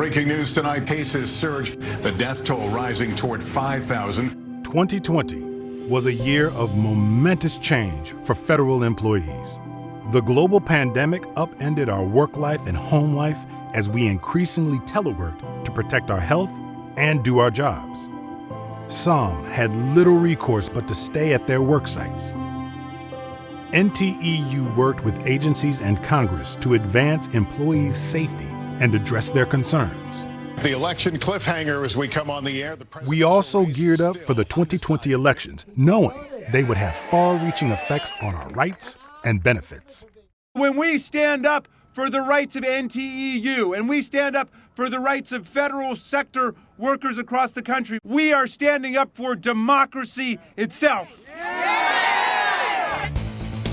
Breaking news tonight, cases surged, the death toll rising toward 5,000. 2020 was a year of momentous change for federal employees. The global pandemic upended our work life and home life as we increasingly teleworked to protect our health and do our jobs. Some had little recourse but to stay at their work sites. NTEU worked with agencies and Congress to advance employees' safety and address their concerns. The election cliffhanger as we come on the air. We also geared up for the 2020 elections, knowing they would have far-reaching effects on our rights and benefits. When we stand up for the rights of NTEU and we stand up for the rights of federal sector workers across the country, we are standing up for democracy itself.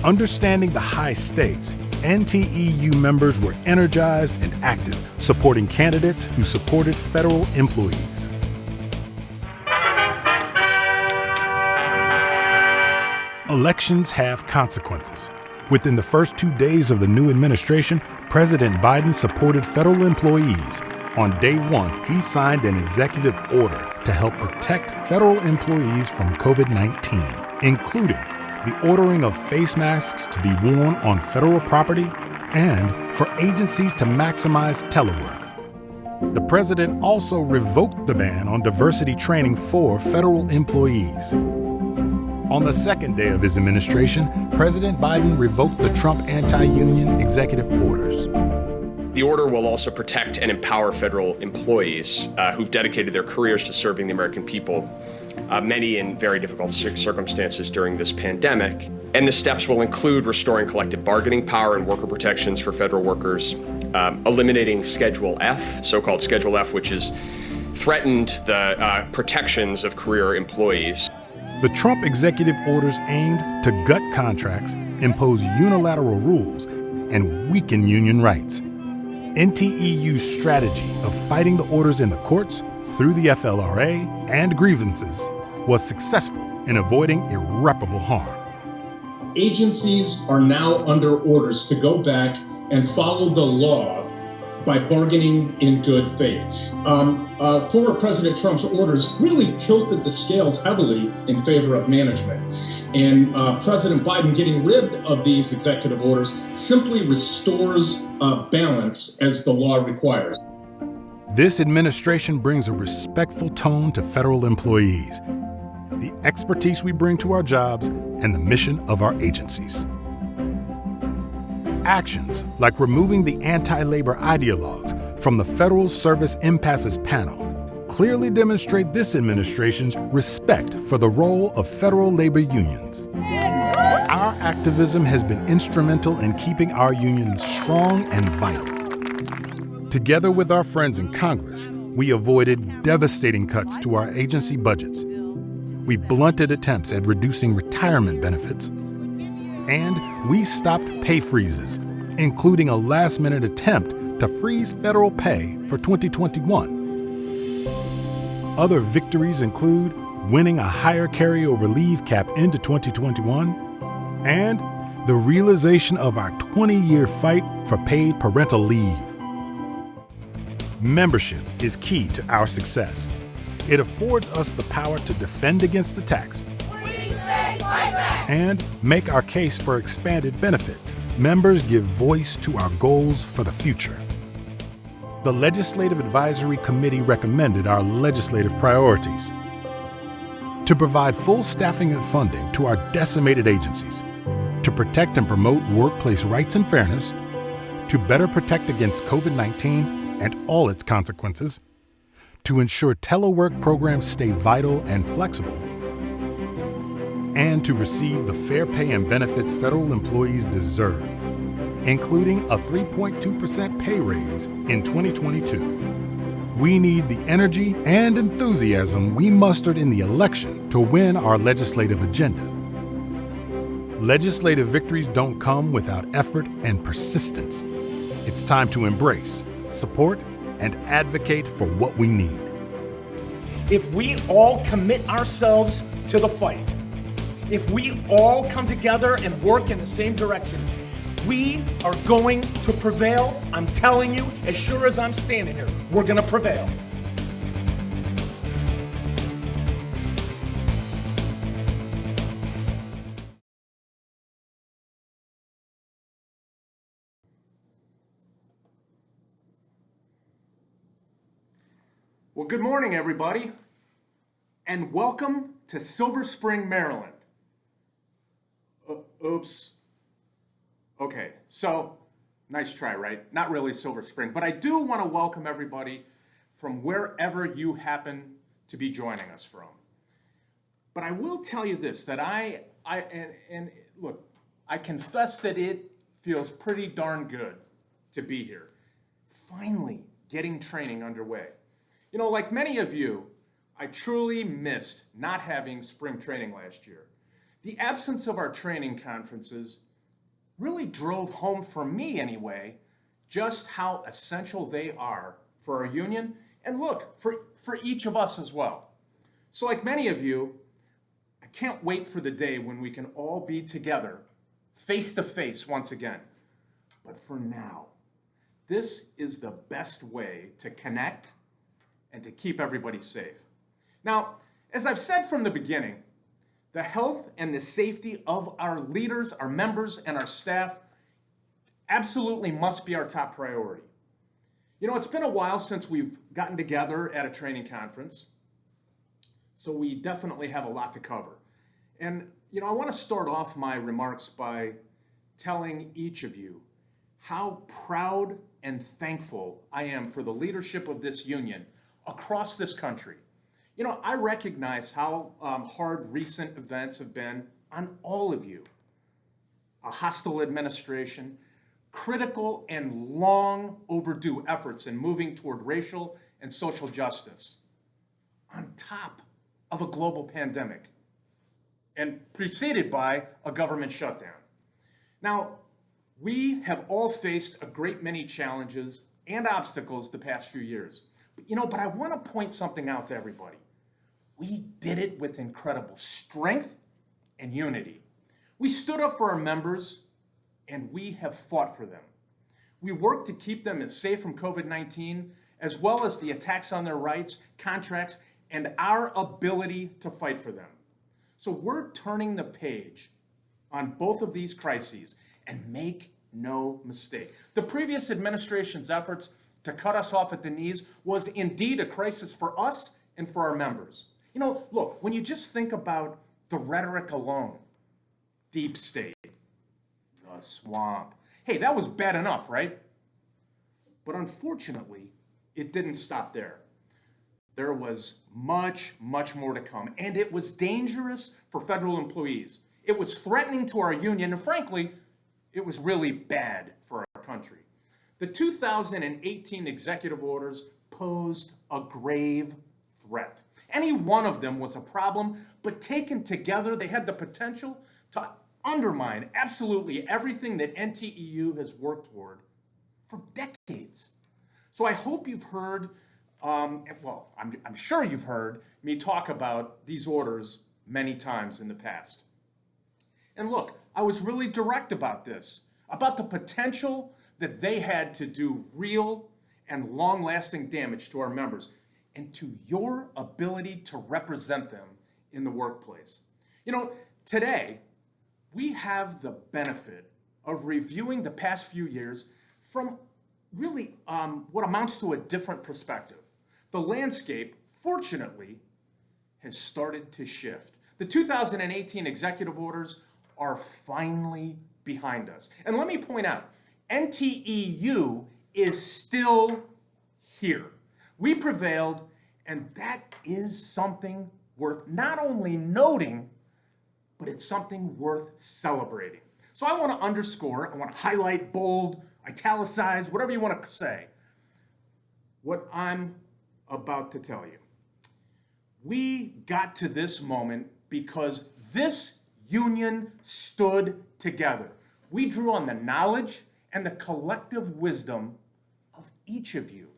Understanding the high stakes, NTEU members were energized and active, supporting candidates who supported federal employees. Elections have consequences. Within the first 2 days of the new administration, President Biden supported federal employees. On day one, he signed an executive order to help protect federal employees from COVID-19, including the ordering of face masks to be worn on federal property and for agencies to maximize telework. The president also revoked the ban on diversity training for federal employees. On the second day of his administration, President Biden revoked the Trump anti-union executive orders. The order will also protect and empower federal employees who've dedicated their careers to serving the American people, many in very difficult circumstances during this pandemic. And the steps will include restoring collective bargaining power and worker protections for federal workers, eliminating Schedule F, so-called Schedule F, which has threatened the protections of career employees. The Trump executive orders aimed to gut contracts, impose unilateral rules, and weaken union rights. NTEU's strategy of fighting the orders in the courts through the FLRA and grievances was successful in avoiding irreparable harm. Agencies are now under orders to go back and follow the law by bargaining in good faith. Former President Trump's orders really tilted the scales heavily in favor of management. And President Biden getting rid of these executive orders simply restores balance as the law requires. This administration brings a respectful tone to federal employees, the expertise we bring to our jobs, and the mission of our agencies. Actions like removing the anti-labor ideologues from the Federal Service Impasses Panel clearly demonstrate this administration's respect for the role of federal labor unions. Our activism has been instrumental in keeping our unions strong and vital. Together with our friends in Congress, we avoided devastating cuts to our agency budgets. We blunted attempts at reducing retirement benefits. And we stopped pay freezes, including a last-minute attempt to freeze federal pay for 2021. Other victories include winning a higher carryover leave cap into 2021 and the realization of our 20-year fight for paid parental leave. Membership is key to our success. It affords us the power to defend against attacks and make our case for expanded benefits. Members give voice to our goals for the future. The Legislative Advisory Committee recommended our legislative priorities: to provide full staffing and funding to our decimated agencies, to protect and promote workplace rights and fairness, to better protect against COVID-19 and all its consequences, to ensure telework programs stay vital and flexible, and to receive the fair pay and benefits federal employees deserve, including a 3.2% pay raise in 2022. We need the energy and enthusiasm we mustered in the election to win our legislative agenda. Legislative victories don't come without effort and persistence. It's time to embrace, support, and advocate for what we need. If we all commit ourselves to the fight, if we all come together and work in the same direction, We are going to prevail. I'm telling you, as sure as I'm standing here, we're going to prevail. Well, good morning, everybody, and welcome to Silver Spring, Maryland. Oops. Okay, so nice try, right? Not really Silver Spring, but I do want to welcome everybody from wherever you happen to be joining us from. But I will tell you this, that look, I confess that it feels pretty darn good to be here. Finally getting training underway. You know, like many of you, I truly missed not having spring training last year. The absence of our training conferences really drove home for me anyway, just how essential they are for our union and look, for each of us as well. So like many of you, I can't wait for the day when we can all be together face to face once again. But for now, this is the best way to connect and to keep everybody safe. Now, as I've said from the beginning, the health and the safety of our leaders, our members, and our staff absolutely must be our top priority. You know, it's been a while since we've gotten together at a training conference, so we definitely have a lot to cover. And, you know, I want to start off my remarks by telling each of you how proud and thankful I am for the leadership of this union across this country. You know, I recognize how hard recent events have been on all of you. A hostile administration, critical and long overdue efforts in moving toward racial and social justice, on top of a global pandemic, and preceded by a government shutdown. Now, we have all faced a great many challenges and obstacles the past few years. But I want to point something out to everybody. We did it with incredible strength and unity. We stood up for our members, and we have fought for them. We worked to keep them as safe from COVID-19, as well as the attacks on their rights, contracts, and our ability to fight for them. So we're turning the page on both of these crises, and make no mistake. The previous administration's efforts to cut us off at the knees was indeed a crisis for us and for our members. You know, look, when you just think about the rhetoric alone, deep state, the swamp, hey, that was bad enough, right? But unfortunately, it didn't stop there. There was much, much more to come, and it was dangerous for federal employees. It was threatening to our union, and frankly, it was really bad for our country. The 2018 executive orders posed a grave threat. Any one of them was a problem, but taken together, they had the potential to undermine absolutely everything that NTEU has worked toward for decades. So I hope you've heard, I'm sure you've heard me talk about these orders many times in the past. And look, I was really direct about this, about the potential that they had to do real and long-lasting damage to our members and to your ability to represent them in the workplace. You know, today, we have the benefit of reviewing the past few years from really what amounts to a different perspective. The landscape, fortunately, has started to shift. The 2018 executive orders are finally behind us. And let me point out, NTEU is still here. We prevailed, and that is something worth not only noting, but it's something worth celebrating. So I want to underscore, I want to highlight, bold, italicize, whatever you want to say, what I'm about to tell you. We got to this moment because this union stood together. We drew on the knowledge and the collective wisdom of each of you.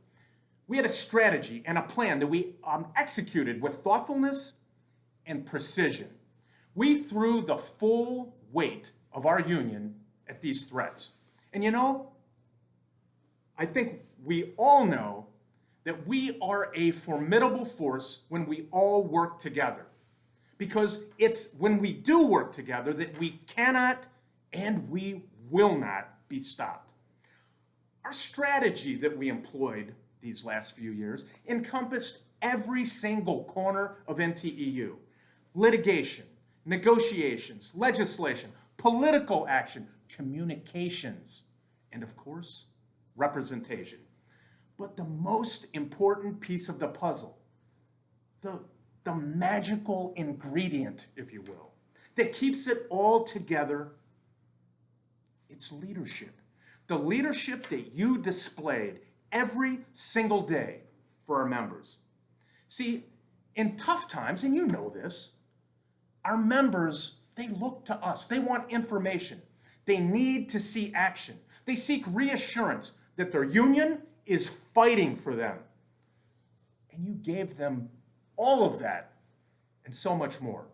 We had a strategy and a plan that we executed with thoughtfulness and precision. We threw the full weight of our union at these threats. And I think we all know that we are a formidable force when we all work together. Because it's when we do work together that we cannot and we will not be stopped. Our strategy that we employed these last few years encompassed every single corner of NTEU. Litigation, negotiations, legislation, political action, communications, and of course, representation. But the most important piece of the puzzle, the magical ingredient, if you will, that keeps it all together, it's leadership. The leadership that you displayed every single day for our members. See, in tough times, and you know this, our members, they look to us. They want information. They need to see action. They seek reassurance that their union is fighting for them. And you gave them all of that and so much more.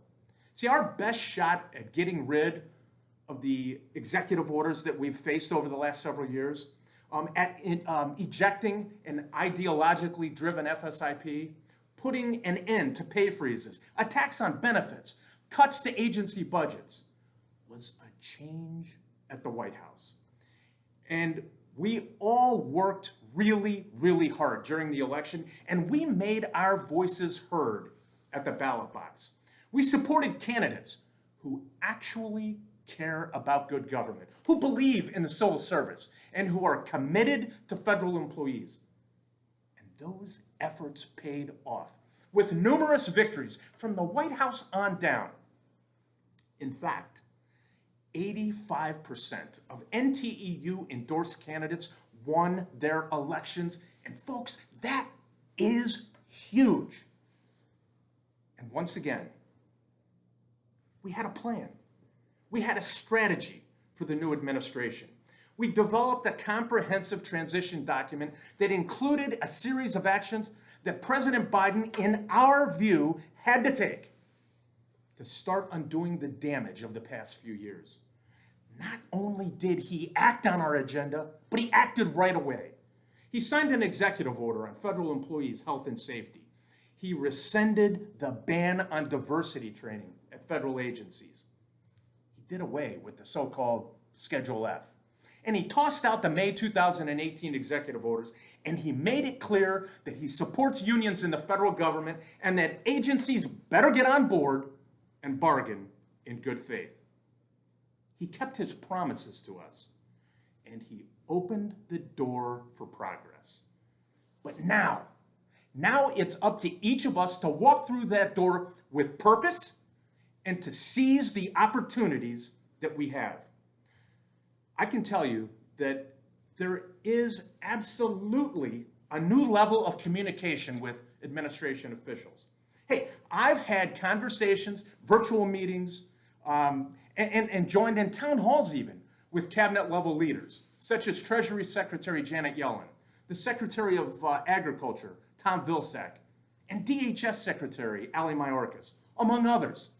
See, our best shot at getting rid of the executive orders that we've faced over the last several years, ejecting an ideologically driven FSIP, putting an end to pay freezes, a tax on benefits, cuts to agency budgets, was a change at the White House. And we all worked really, really hard during the election, and we made our voices heard at the ballot box. We supported candidates who actually care about good government, who believe in the civil service, and who are committed to federal employees. And those efforts paid off with numerous victories from the White House on down. In fact, 85% of NTEU endorsed candidates won their elections. And folks, that is huge. And once again, we had a plan. We had a strategy for the new administration. We developed a comprehensive transition document that included a series of actions that President Biden, in our view, had to take to start undoing the damage of the past few years. Not only did he act on our agenda, but he acted right away. He signed an executive order on federal employees' health and safety. He rescinded the ban on diversity training at federal agencies. He did away with the so-called Schedule F. And he tossed out the May 2018 executive orders, and he made it clear that he supports unions in the federal government and that agencies better get on board and bargain in good faith. He kept his promises to us, and he opened the door for progress. But now it's up to each of us to walk through that door with purpose and to seize the opportunities that we have. I can tell you that there is absolutely a new level of communication with administration officials. Hey, I've had conversations, virtual meetings, and joined in town halls even with cabinet level leaders, such as Treasury Secretary Janet Yellen, the Secretary of Agriculture, Tom Vilsack, and DHS Secretary Ali Mayorkas, among others,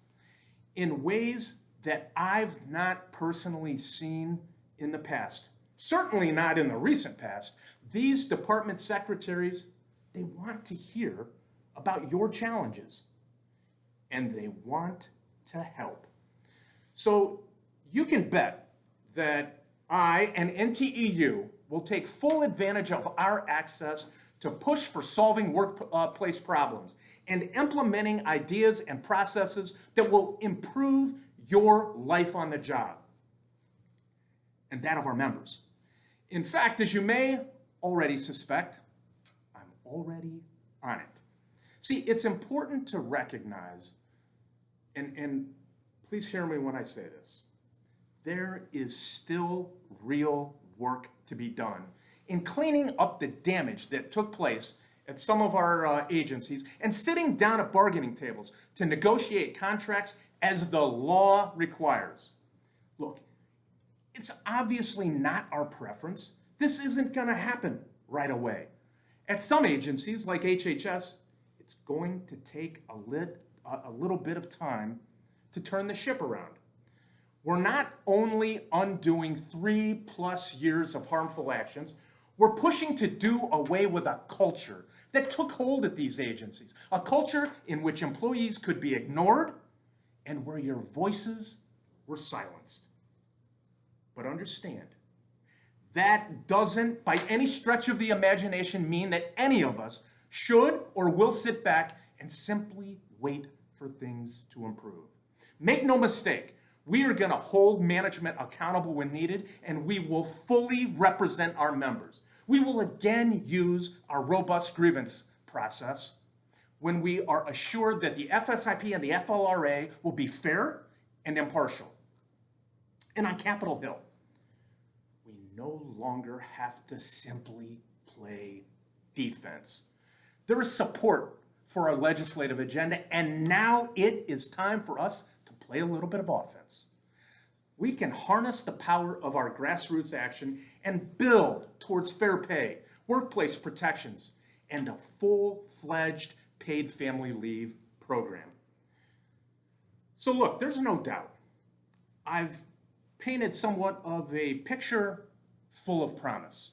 in ways that I've not personally seen in the past. Certainly not in the recent past. These department secretaries, they want to hear about your challenges, and they want to help. So you can bet that I and NTEU will take full advantage of our access to push for solving workplace problems and implementing ideas and processes that will improve your life on the job and that of our members. In fact, as you may already suspect, I'm already on it. See, it's important to recognize, and please hear me when I say this, there is still real work to be done in cleaning up the damage that took place at some of our agencies and sitting down at bargaining tables to negotiate contracts as the law requires. Look, it's obviously not our preference. This isn't going to happen right away. At some agencies, like HHS, it's going to take a little bit of time to turn the ship around. we're not only undoing 3+ years of harmful actions, we're pushing to do away with a culture that took hold at these agencies, a culture in which employees could be ignored and where your voices were silenced. But understand, that doesn't by any stretch of the imagination mean that any of us should or will sit back and simply wait for things to improve. Make no mistake, we are going to hold management accountable when needed, and we will fully represent our members. We will again use our robust grievance process when we are assured that the FSIP and the FLRA will be fair and impartial. And on Capitol Hill, we no longer have to simply play defense. There is support for our legislative agenda, and now it is time for us to play a little bit of offense. We can harness the power of our grassroots action and build towards fair pay, workplace protections, and a full-fledged paid family leave program. So look, there's no doubt I've painted somewhat of a picture full of promise,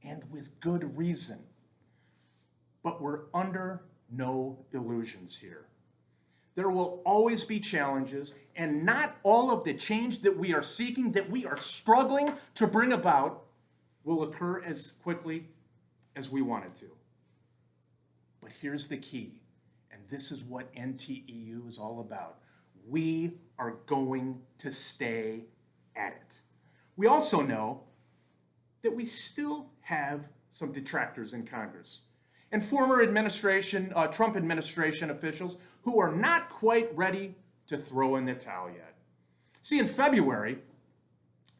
and with good reason. But we're under no illusions here. There will always be challenges, and not all of the change that we are seeking, that we are struggling to bring about, will occur as quickly as we want it to. But here's the key, and this is what NTEU is all about. We are going to stay at it. We also know that we still have some detractors in Congress and former Trump administration officials who are not quite ready to throw in the towel yet. See, in February,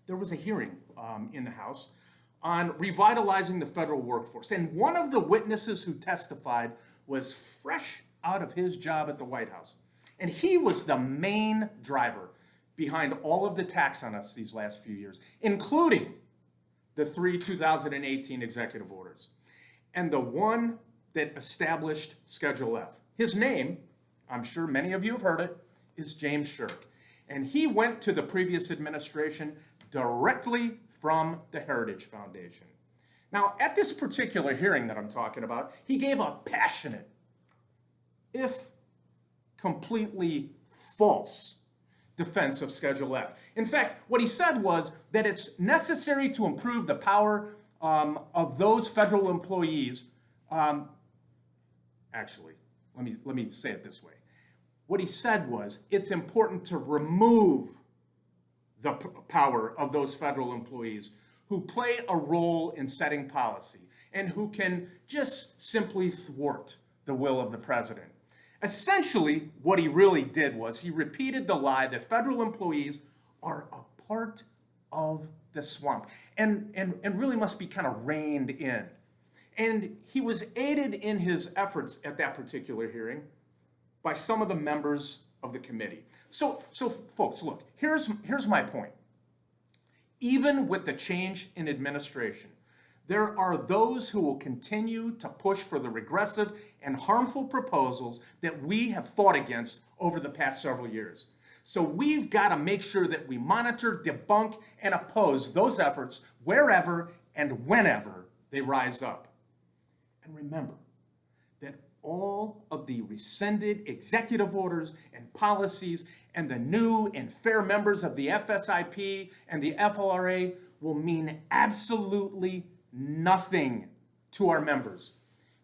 there was a hearing in the House on revitalizing the federal workforce. And one of the witnesses who testified was fresh out of his job at the White House. And he was the main driver behind all of the attacks on us these last few years, including the 3 2018 executive orders, and the one that established Schedule F. His name, I'm sure many of you have heard it, is James Shirk. And he went to the previous administration directly from the Heritage Foundation. Now, at this particular hearing that I'm talking about, he gave a passionate, if completely false, defense of Schedule F. In fact, what he said was that it's necessary to improve the power of those federal employees. Actually, let me say it this way. What he said was it's important to remove the power of those federal employees who play a role in setting policy and who can just simply thwart the will of the president. Essentially, what he really did was he repeated the lie that federal employees are a part of the swamp and really must be kind of reined in. And he was aided in his efforts at that particular hearing by some of the members of the committee. So folks, look, here's my point. Even with the change in administration, there are those who will continue to push for the regressive and harmful proposals that we have fought against over the past several years. So we've got to make sure that we monitor, debunk, and oppose those efforts wherever and whenever they rise up. And remember that all of the rescinded executive orders and policies and the new and fair members of the FSIP and the FLRA will mean absolutely nothing to our members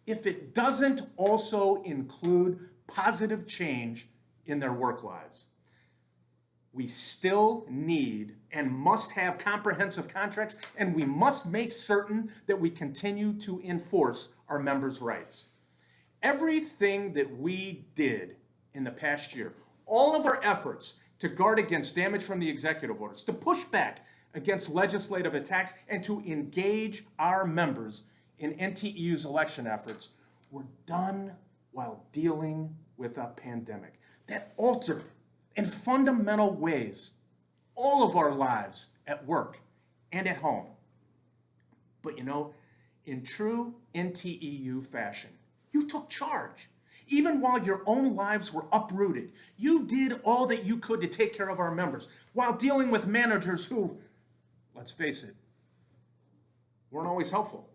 if it doesn't also include positive change in their work lives. We still need and must have comprehensive contracts, and we must make certain that we continue to enforce our members' rights. Everything that we did in the past year, all of our efforts to guard against damage from the executive orders, to push back against legislative attacks, and to engage our members in NTEU's election efforts were done while dealing with a pandemic that altered in fundamental ways all of our lives at work and at home. But in true NTEU fashion, you took charge. Even while your own lives were uprooted, you did all that you could to take care of our members while dealing with managers who, let's face it, weren't always helpful.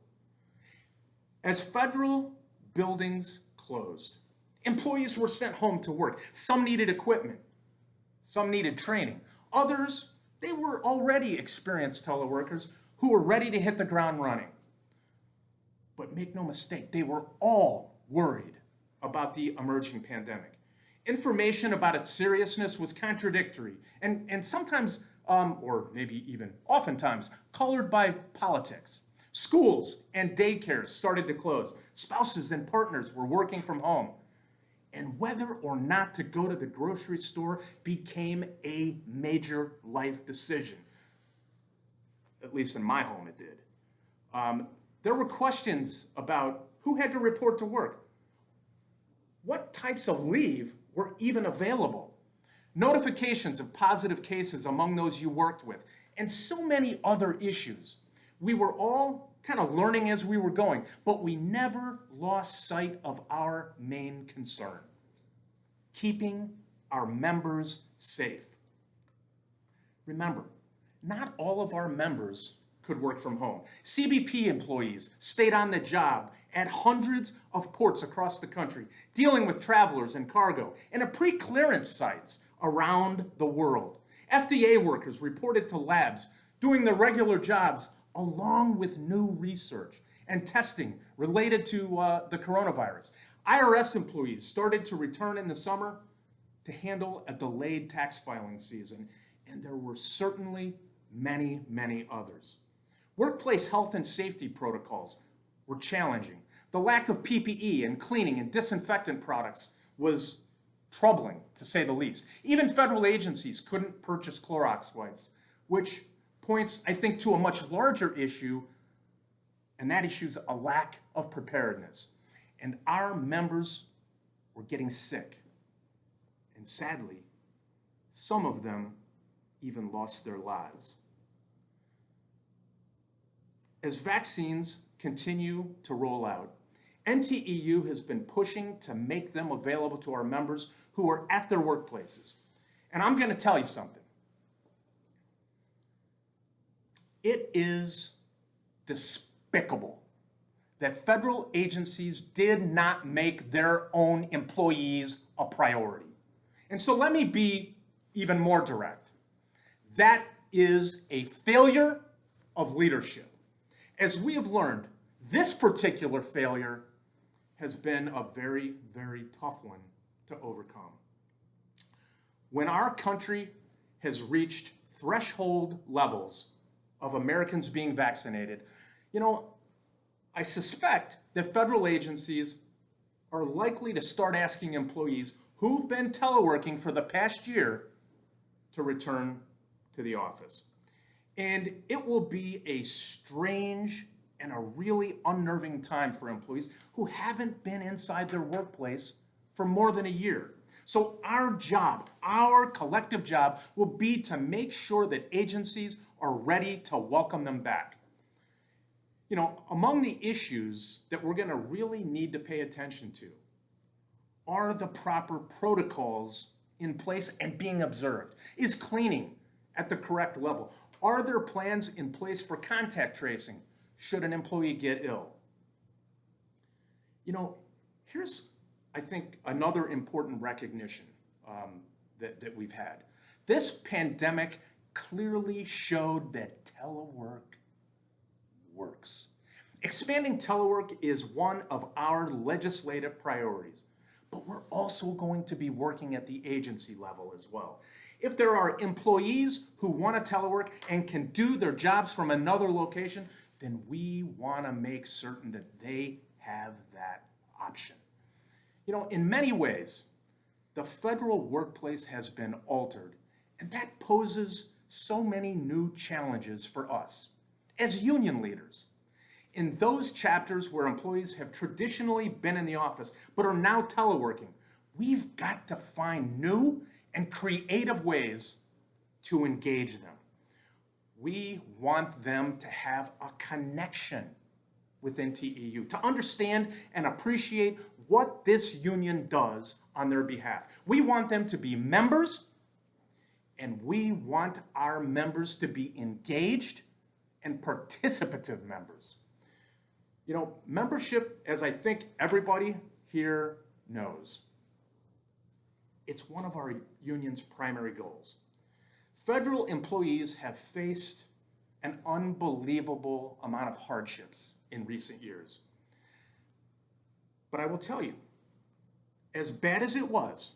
As federal buildings closed, employees were sent home to work. Some needed equipment, some needed training. Others, they were already experienced teleworkers who were ready to hit the ground running. But make no mistake, they were all worried about the emerging pandemic. Information about its seriousness was contradictory and sometimes, or maybe even oftentimes, colored by politics. Schools and daycares started to close. Spouses and partners were working from home. And whether or not to go to the grocery store became a major life decision. At least in my home, it did. There were questions about who had to report to work, what types of leave were even available, notifications of positive cases among those you worked with, and so many other issues. We were all kind of learning as we were going, but we never lost sight of our main concern: keeping our members safe. Remember, not all of our members could work from home. CBP employees stayed on the job at hundreds of ports across the country, dealing with travelers and cargo, and at pre-clearance sites around the world. FDA workers reported to labs doing their regular jobs along with new research and testing related to the coronavirus. IRS employees started to return in the summer to handle a delayed tax filing season, and there were certainly many, many others. Workplace health and safety protocols were challenging. The lack of PPE and cleaning and disinfectant products was troubling, to say the least. Even federal agencies couldn't purchase Clorox wipes, which points, I think, to a much larger issue, and that issue's a lack of preparedness. And our members were getting sick. And sadly, some of them even lost their lives. As vaccines continue to roll out, NTEU has been pushing to make them available to our members who are at their workplaces. And I'm going to tell you something. It is despicable that federal agencies did not make their own employees a priority. And so let me be even more direct. That is a failure of leadership. As we have learned, this particular failure has been a very, very tough one to overcome. When our country has reached threshold levels of Americans being vaccinated, I suspect that federal agencies are likely to start asking employees who've been teleworking for the past year to return to the office. And it will be a strange and a really unnerving time for employees who haven't been inside their workplace for more than a year. So our job, our collective job, will be to make sure that agencies are ready to welcome them back. Among the issues that we're going to really need to pay attention to are the proper protocols in place and being observed. Is cleaning at the correct level? Are there plans in place for contact tracing should an employee get ill? Here's, I think, another important recognition that we've had. This pandemic clearly showed that telework works. Expanding telework is one of our legislative priorities, but we're also going to be working at the agency level as well. If there are employees who want to telework and can do their jobs from another location, then we want to make certain that they have that option. In many ways, the federal workplace has been altered, and that poses so many new challenges for us as union leaders. In those chapters where employees have traditionally been in the office but are now teleworking, we've got to find new and creative ways to engage them. We want them to have a connection with NTEU, to understand and appreciate what this union does on their behalf. We want them to be members, and we want our members to be engaged and participative members. You know, membership, as I think everybody here knows, it's one of our union's primary goals. Federal employees have faced an unbelievable amount of hardships in recent years. But I will tell you, as bad as it was,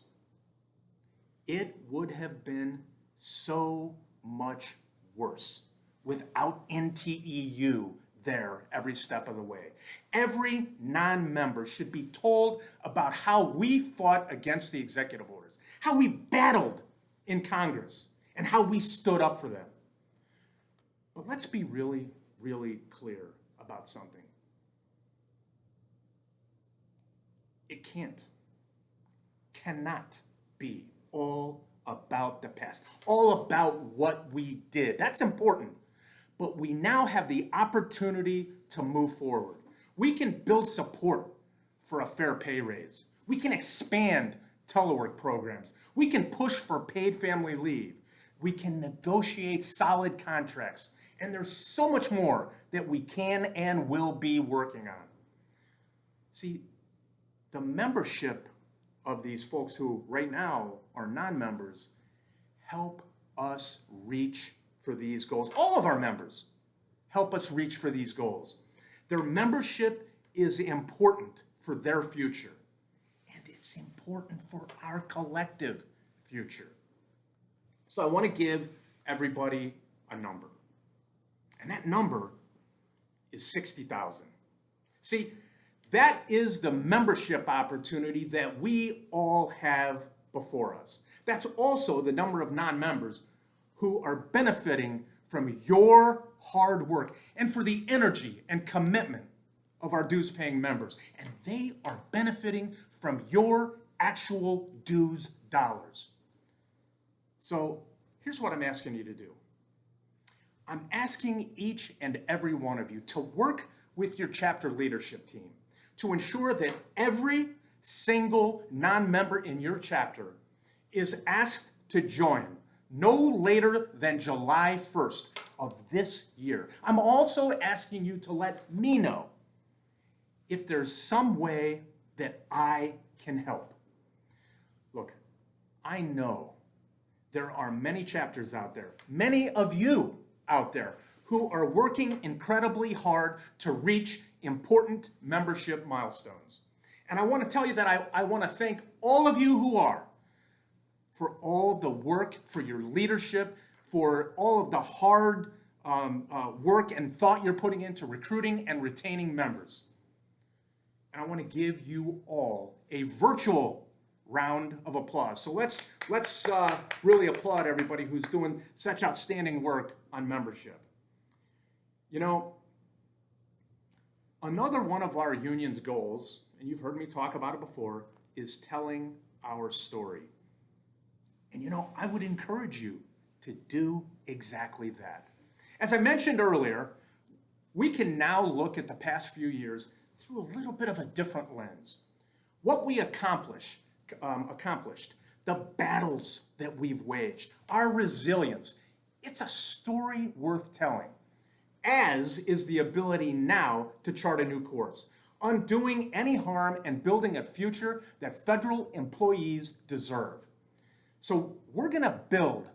it would have been so much worse without NTEU there every step of the way. Every non-member should be told about how we fought against the executive orders, how we battled in Congress, and how we stood up for them. But let's be really, really clear about something. It cannot be all about the past, all about what we did. That's important. But we now have the opportunity to move forward. We can build support for a fair pay raise. We can expand telework programs. We can push for paid family leave. We can negotiate solid contracts. And there's so much more that we can and will be working on. See, the membership of these folks who right now are non-members help us reach for these goals. All of our members help us reach for these goals. Their membership is important for their future, and it's important for our collective future. So I want to give everybody a number, and that number is 60,000. See, that is the membership opportunity that we all have before us. That's also the number of non-members who are benefiting from your hard work and for the energy and commitment of our dues-paying members. And they are benefiting from your actual dues dollars. So here's what I'm asking you to do. I'm asking each and every one of you to work with your chapter leadership team to ensure that every single non-member in your chapter is asked to join no later than July 1st of this year. I'm also asking you to let me know if there's some way that I can help. Look, I know there are many chapters out there, many of you out there, who are working incredibly hard to reach important membership milestones. And I want to tell you that I want to thank all of you who are for all the work, for your leadership, for all of the hard work and thought you're putting into recruiting and retaining members. And I want to give you all a virtual round of applause. So let's really applaud everybody who's doing such outstanding work on membership. You know, another one of our union's goals, and you've heard me talk about it before, is telling our story. And you know, I would encourage you to do exactly that. As I mentioned earlier, we can now look at the past few years through a little bit of a different lens. What we accomplished, the battles that we've waged, our resilience, it's a story worth telling, as is the ability now to chart a new course, undoing any harm and building a future that federal employees deserve. So we're going to build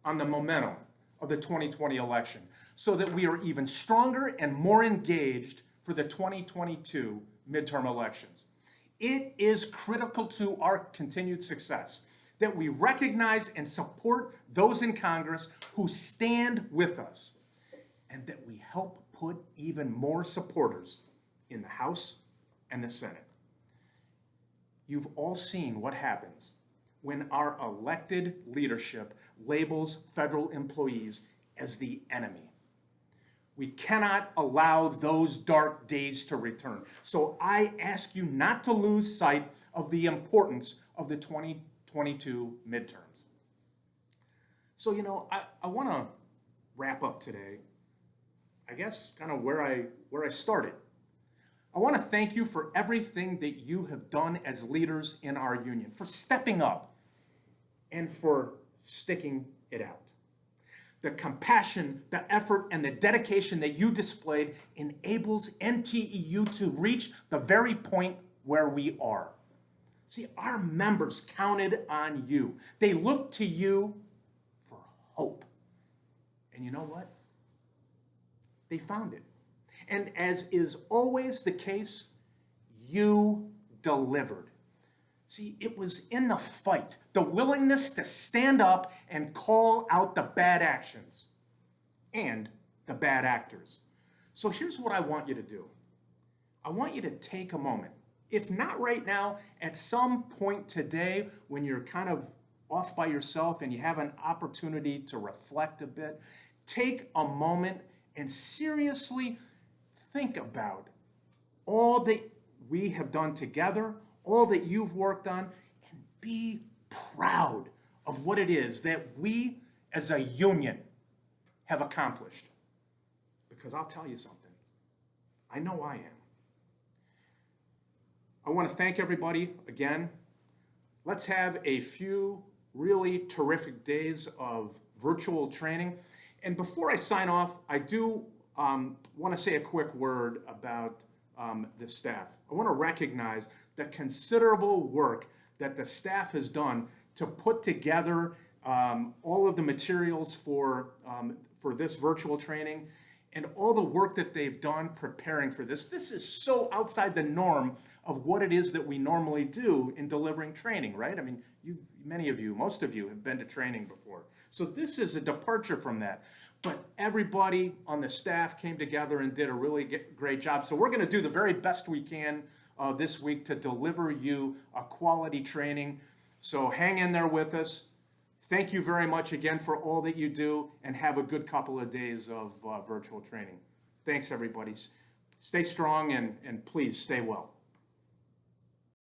on the momentum of the 2020 election so that we are even stronger and more engaged for the 2022 midterm elections. It is critical to our continued success that we recognize and support those in Congress who stand with us, and that we help put even more supporters in the House and the Senate. You've all seen what happens when our elected leadership labels federal employees as the enemy. We cannot allow those dark days to return. So I ask you not to lose sight of the importance of the 2022 midterms. So, you know, I want to wrap up today, I guess, kind of where I started. I want to thank you for everything that you have done as leaders in our union, for stepping up and for sticking it out. The compassion, the effort, and the dedication that you displayed enables NTEU to reach the very point where we are. See, our members counted on you. They looked to you for hope. And you know what? They found it. And as is always the case, you delivered. See, it was in the fight, the willingness to stand up and call out the bad actions and the bad actors. So here's what I want you to do. I want you to take a moment, if not right now, at some point today when you're kind of off by yourself and you have an opportunity to reflect a bit, take a moment and seriously think about all that we have done together, all that you've worked on, and be proud of what it is that we as a union have accomplished. Because I'll tell you something, I know I am. I want to thank everybody again. Let's have a few really terrific days of virtual training. And before I sign off, I do want to say a quick word about the staff. I want to recognize the considerable work that the staff has done to put together all of the materials for this virtual training and all the work that they've done preparing for this. This is so outside the norm of what it is that we normally do in delivering training, right? I mean, many of you, most of you have been to training before. So this is a departure from that. But everybody on the staff came together and did a really great job. So we're going to do the very best we can this week to deliver you a quality training. So hang in there with us. Thank you very much again for all that you do, and have a good couple of days of virtual training. Thanks, everybody. Stay strong and please stay well.